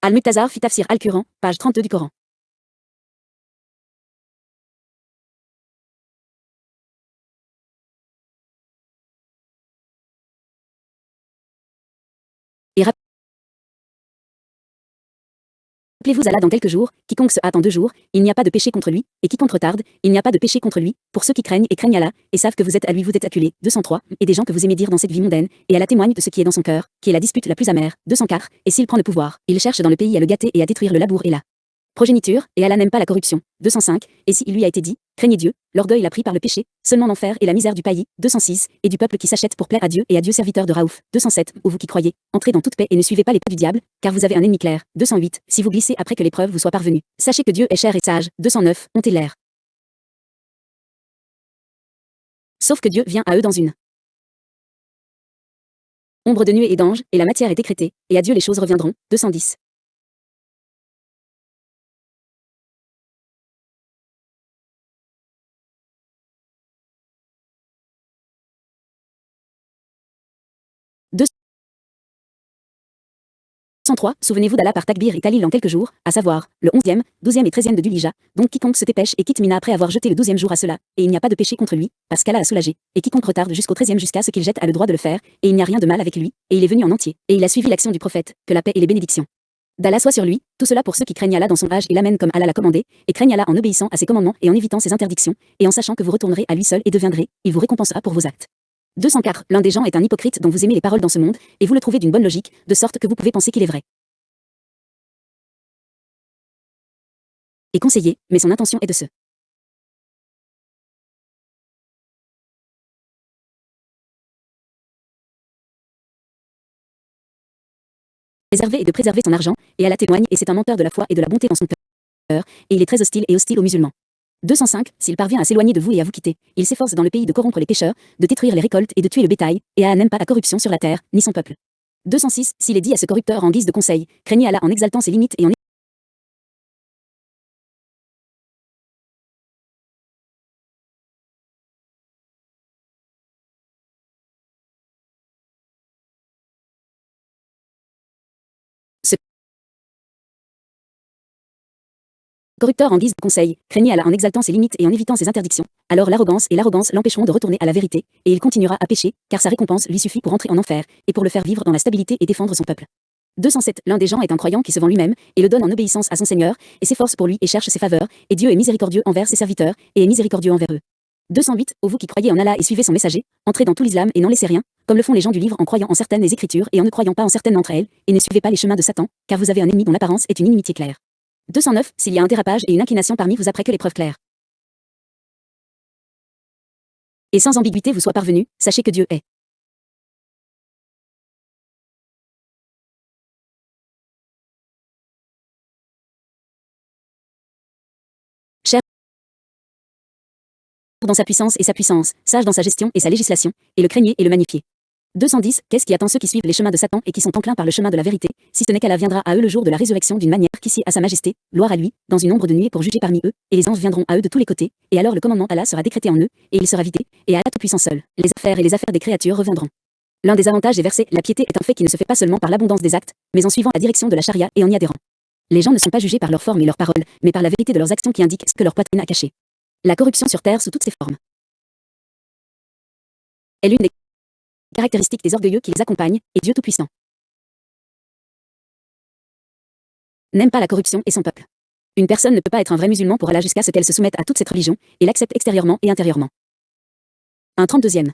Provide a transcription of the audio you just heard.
Al-Muqtazar fi Tafsir al-Quran, page 32 du Coran. Et rappelez-vous Allah dans quelques jours, quiconque se hâte en 2 jours, il n'y a pas de péché contre lui, et quiconque retarde, il n'y a pas de péché contre lui, pour ceux qui craignent et craignent Allah, et savent que vous êtes à lui vous êtes acculés, 203, et des gens que vous aimez dire dans cette vie mondaine, et Allah témoigne de ce qui est dans son cœur, qui est la dispute la plus amère, 204, et s'il prend le pouvoir, il cherche dans le pays à le gâter et à détruire le labour et la progéniture, et Allah n'aime pas la corruption, 205, et s'il lui a été dit, craignez Dieu, l'orgueil l'a pris par le péché, seulement l'enfer et la misère du pays, 206, et du peuple qui s'achète pour plaire à Dieu et à Dieu serviteur de Raouf, 207, ô vous qui croyez, entrez dans toute paix et ne suivez pas les pas du diable, car vous avez un ennemi clair, 208, si vous glissez après que l'épreuve vous soit parvenue, sachez que Dieu est cher et sage, 209, hontez l'air. Sauf que Dieu vient à eux dans une ombre de nuée et d'ange, et la matière est décrétée, et à Dieu les choses reviendront, 210. Deux 103, souvenez-vous d'Allah par Takbir et Talil en quelques jours, à savoir, le 11e, 12e et 13e de Dhul-Hijjah, donc quiconque se dépêche et quitte Mina après avoir jeté le 12e jour à cela, et il n'y a pas de péché contre lui, parce qu'Allah a soulagé, et quiconque retarde jusqu'au 13e jusqu'à ce qu'il jette a le droit de le faire, et il n'y a rien de mal avec lui, et il est venu en entier, et il a suivi l'action du prophète, que la paix et les bénédictions d'Allah soient sur lui, tout cela pour ceux qui craignent Allah dans son âge et l'amènent comme Allah l'a commandé, et craignent Allah en obéissant à ses commandements et en évitant ses interdictions, et en sachant que vous retournerez à lui seul et deviendrez, il vous récompensera pour vos actes. 204, l'un des gens est un hypocrite dont vous aimez les paroles dans ce monde, et vous le trouvez d'une bonne logique, de sorte que vous pouvez penser qu'il est vrai et conseiller, mais son intention est de se préserver et de préserver son argent, et Allah témoigne et c'est un menteur de la foi et de la bonté dans son cœur, et il est très hostile et hostile aux musulmans. 205, s'il parvient à s'éloigner de vous et à vous quitter, il s'efforce dans le pays de corrompre les pécheurs, de détruire les récoltes et de tuer le bétail, et Allah n'aime pas la corruption sur la terre, ni son peuple. 206, s'il est dit à ce corrupteur en guise de conseil, craignez Allah en exaltant ses limites et en ce corrupteur en guise de conseil, craignez Allah en exaltant ses limites et en évitant ses interdictions, alors l'arrogance l'empêcheront de retourner à la vérité, et il continuera à pécher, car sa récompense lui suffit pour entrer en enfer, et pour le faire vivre dans la stabilité et défendre son peuple. 207, l'un des gens est un croyant qui se vend lui-même, et le donne en obéissance à son Seigneur, et s'efforce pour lui et cherche ses faveurs, et Dieu est miséricordieux envers ses serviteurs, et est miséricordieux envers eux. 208, ô vous qui croyez en Allah et suivez son messager, entrez dans tout l'islam et n'en laissez rien, comme le font les gens du livre en croyant en certaines des écritures et en ne croyant pas en certaines d'entre elles, et ne suivez pas les chemins de Satan, car vous avez un ennemi dont l'apparence est une inimitié claire. 209, s'il y a un dérapage et une inclination parmi vous après que les preuves claires et sans ambiguïté vous soient parvenues, sachez que Dieu est cher dans sa puissance et sa puissance, sage dans sa gestion et sa législation, et le craignez et le magnifiez. 210, qu'est-ce qui attend ceux qui suivent les chemins de Satan et qui sont enclins par le chemin de la vérité, si ce n'est qu'Allah viendra à eux le jour de la résurrection d'une manière qui sied à sa majesté, gloire à lui, dans une ombre de nuée pour juger parmi eux, et les anges viendront à eux de tous les côtés, et alors le commandement Allah sera décrété en eux, et il sera vidé, et Allah tout-puissant seul, les affaires et les affaires des créatures reviendront. L'un des avantages des versets, la piété est un fait qui ne se fait pas seulement par l'abondance des actes, mais en suivant la direction de la charia et en y adhérant. Les gens ne sont pas jugés par leur forme et leurs paroles, mais par la vérité de leurs actions qui indiquent ce que leur poitrine a caché. La corruption sur terre sous toutes ses formes est l'une des caractéristiques des orgueilleux qui les accompagnent, et Dieu Tout-Puissant n'aime pas la corruption et son peuple. Une personne ne peut pas être un vrai musulman pour Allah jusqu'à ce qu'elle se soumette à toute cette religion, et l'accepte extérieurement et intérieurement. Un 32e.